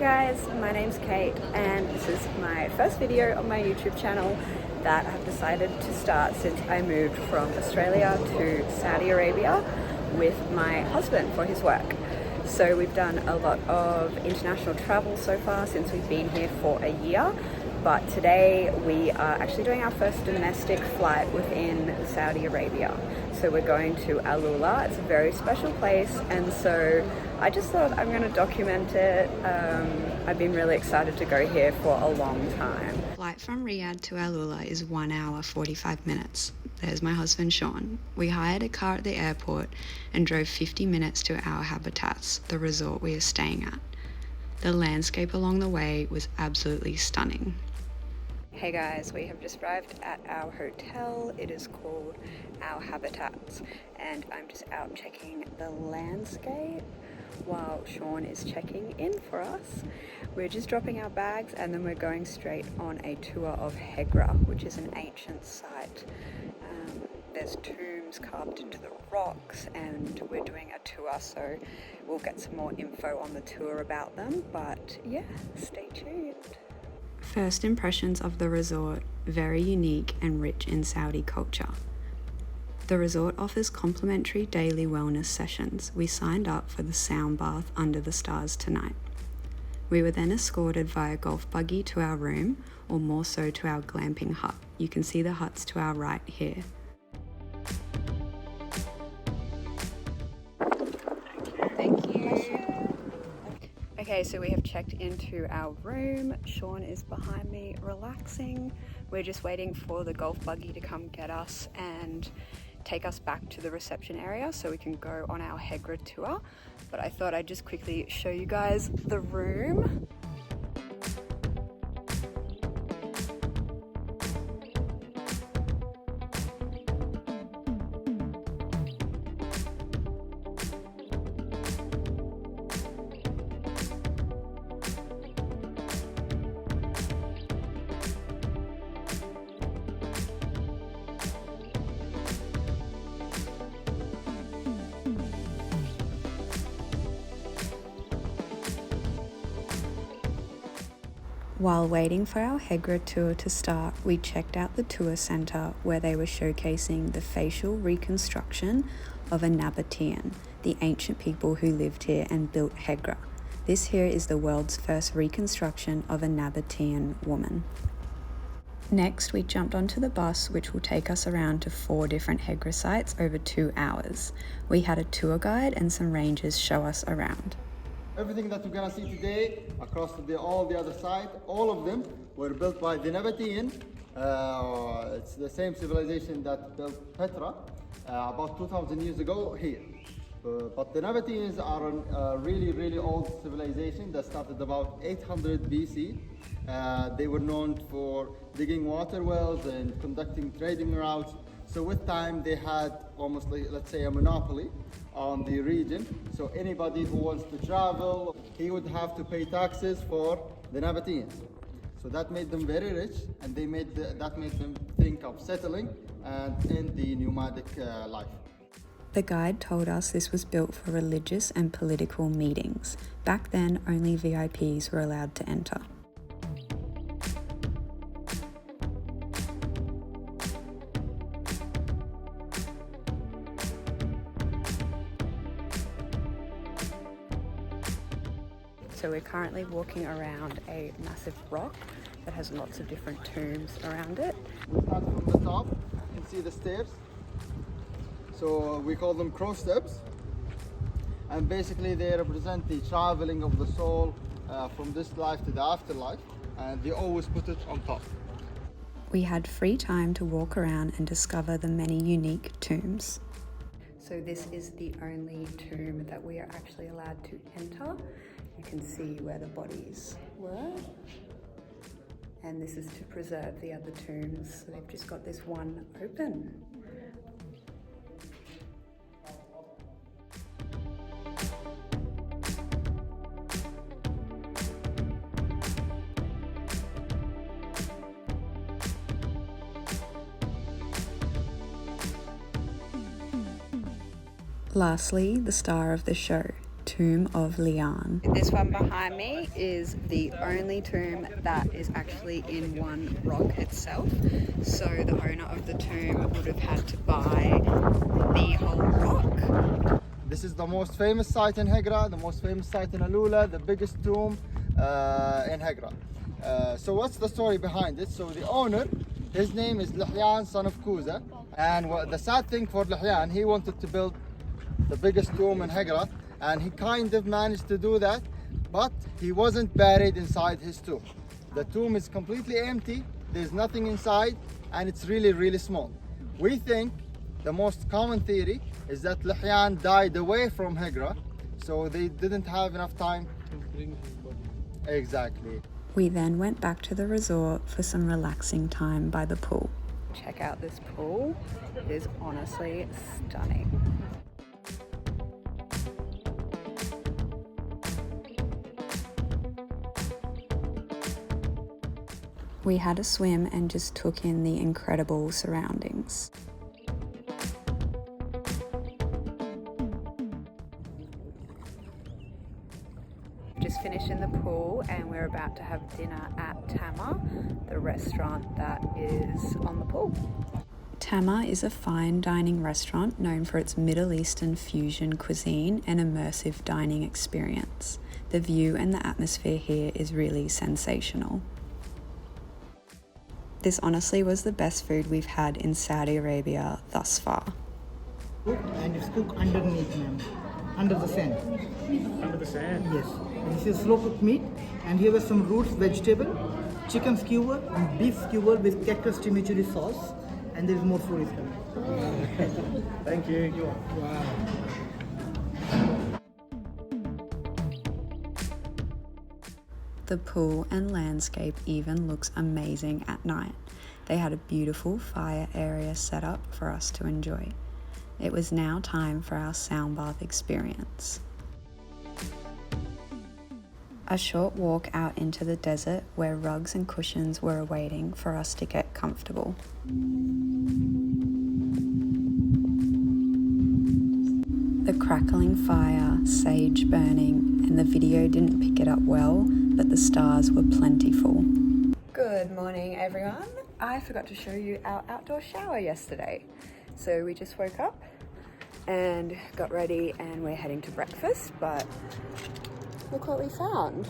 guys, my name's Kate and this is my first video on my YouTube channel that I've decided to start since I moved from Australia to Saudi Arabia with my husband for his work. So we've done a lot of international travel so far since we've been here for a year, but today we are actually doing our first domestic flight within Saudi Arabia. So we're going to AlUla. It's a very special place, and so I just thought I'm going to document it. I've been really excited to go here for a long time. Flight from Riyadh to AlUla is 1 hour 45 minutes. There's my husband Sean. We hired a car at the airport and drove 50 minutes to our Habitats, the resort we are staying at. The landscape along the way was absolutely stunning. Hey guys, we have just arrived at our hotel. It is called our Habitats, and I'm just out checking the landscape while Sean is checking in for us. We're just dropping our bags and then we're going straight on a tour of Hegra, which is an ancient site. There's tombs carved into the rocks and we're doing a tour, so we'll get some more info on the tour about them, but yeah, stay tuned. First impressions of the resort, very unique and rich in Saudi culture. The resort offers complimentary daily wellness sessions. We signed up for the sound bath under the stars tonight. We were then escorted via golf buggy to our room, or more so to our glamping hut. You can see the huts to our right here. Thank you. Okay, so we have checked into our room. Sean is behind me relaxing. We're just waiting for the golf buggy to come get us and take us back to the reception area so we can go on our Hegra tour. But I thought I'd just quickly show you guys the room. While waiting for our Hegra tour to start, we checked out the tour centre where they were showcasing the facial reconstruction of a Nabatean, the ancient people who lived here and built Hegra. This here is the world's first reconstruction of a Nabatean woman. Next, we jumped onto the bus, which will take us around to 4 different Hegra sites over 2 hours. We had a tour guide and some rangers show us around. Everything that we're gonna see today across all the other side, all of them were built by the Nabatean. It's the same civilization that built Petra about 2,000 years ago here. But the Nabateans are a really old civilization that started about 800 BC. They were known for digging water wells and conducting trading routes. So with time, they had almost like, let's say, a monopoly on the region. So anybody who wants to travel, he would have to pay taxes for the Nabateans. So that made them very rich, and that made them think of settling and in the nomadic life. The guide told us this was built for religious and political meetings. Back then, only VIPs were allowed to enter. So we're currently walking around a massive rock that has lots of different tombs around it. We start from the top, you can see the stairs. So we call them crow steps. And basically they represent the traveling of the soul from this life to the afterlife. And they always put it on top. We had free time to walk around and discover the many unique tombs. So this is the only tomb that we are actually allowed to enter. You can see where the bodies were. And this is to preserve the other tombs. So they've just got this one open. Lastly, the star of the show, tomb of Lian. This one behind me is the only tomb that is actually in one rock itself. So the owner of the tomb would have had to buy the whole rock. This is the most famous site in Hegra, the most famous site in AlUla, the biggest tomb in Hegra. So what's the story behind it? So the owner, his name is Lihyan, son of Kuza. And the sad thing for Lihyan, he wanted to build the biggest tomb in Hegra, and he kind of managed to do that, but he wasn't buried inside his tomb. The tomb is completely empty, there's nothing inside, and it's really, really small. We think the most common theory is that Lihyan died away from Hegra, so they didn't have enough time to bring his body. Exactly. We then went back to the resort for some relaxing time by the pool. Check out this pool. It is honestly stunning. We had a swim and just took in the incredible surroundings. Just finished in the pool and we're about to have dinner at Tama, the restaurant that is on the pool. Tama is a fine dining restaurant known for its Middle Eastern fusion cuisine and immersive dining experience. The view and the atmosphere here is really sensational. This honestly was the best food we've had in Saudi Arabia thus far. And it's cooked underneath, ma'am. Under the sand. Under the sand? Yes. This is slow cooked meat, and here are some roots, vegetable, chicken skewer, and beef skewer with cactus chimichurri sauce, and there is more food is coming. Thank you. Wow. The pool and landscape even looks amazing at night. They had a beautiful fire area set up for us to enjoy. It was now time for our sound bath experience. A short walk out into the desert where rugs and cushions were awaiting for us to get comfortable. The crackling fire, sage burning, and the video didn't pick it up well, but the stars were plentiful. Good morning, everyone. I forgot to show you our outdoor shower yesterday. So we just woke up and got ready and we're heading to breakfast, but look what we found.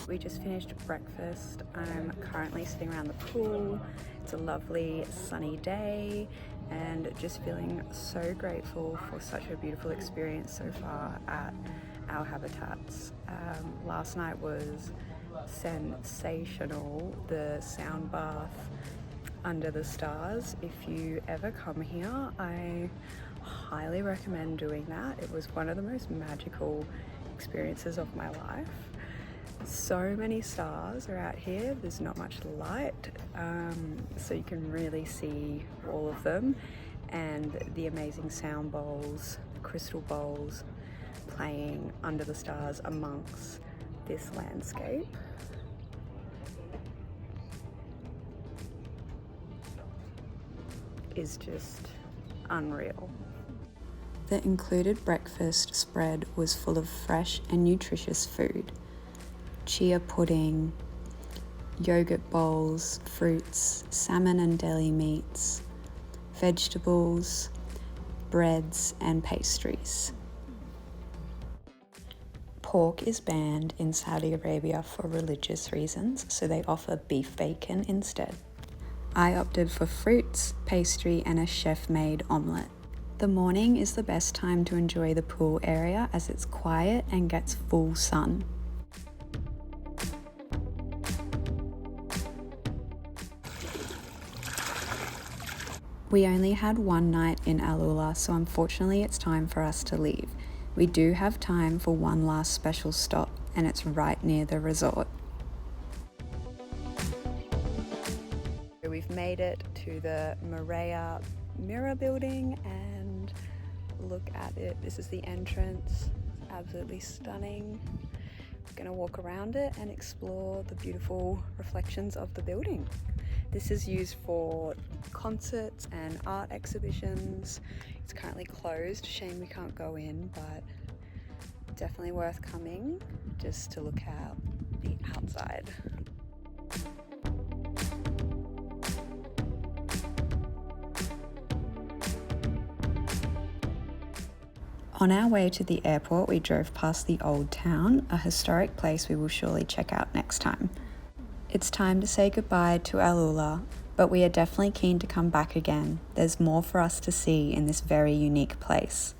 We just finished breakfast. I'm currently sitting around the pool. It's a lovely sunny day and just feeling so grateful for such a beautiful experience so far at our habitats. Last night was sensational, the sound bath under the stars. If you ever come here, I highly recommend doing that. It was one of the most magical experiences of my life. So many stars are out here, there's not much light, so you can really see all of them, and the amazing sound bowls, crystal bowls playing under the stars amongst this landscape. Is just unreal. The included breakfast spread was full of fresh and nutritious food. Chia pudding, yogurt bowls, fruits, salmon and deli meats, vegetables, breads and pastries. Pork is banned in Saudi Arabia for religious reasons, so they offer beef bacon instead. I opted for fruits, pastry and a chef-made omelette. The morning is the best time to enjoy the pool area as it's quiet and gets full sun. We only had one night in AlUla, so unfortunately it's time for us to leave. We do have time for one last special stop, and it's right near the resort. We've made it to the Maraya mirror building and look at it. This is the entrance. It's absolutely stunning. Gonna walk around it and explore the beautiful reflections of the building. This is used for concerts and art exhibitions. It's currently closed, shame we can't go in, but definitely worth coming just to look at the outside. On our way to the airport, we drove past the Old Town, a historic place we will surely check out next time. It's time to say goodbye to AlUla, but we are definitely keen to come back again. There's more for us to see in this very unique place.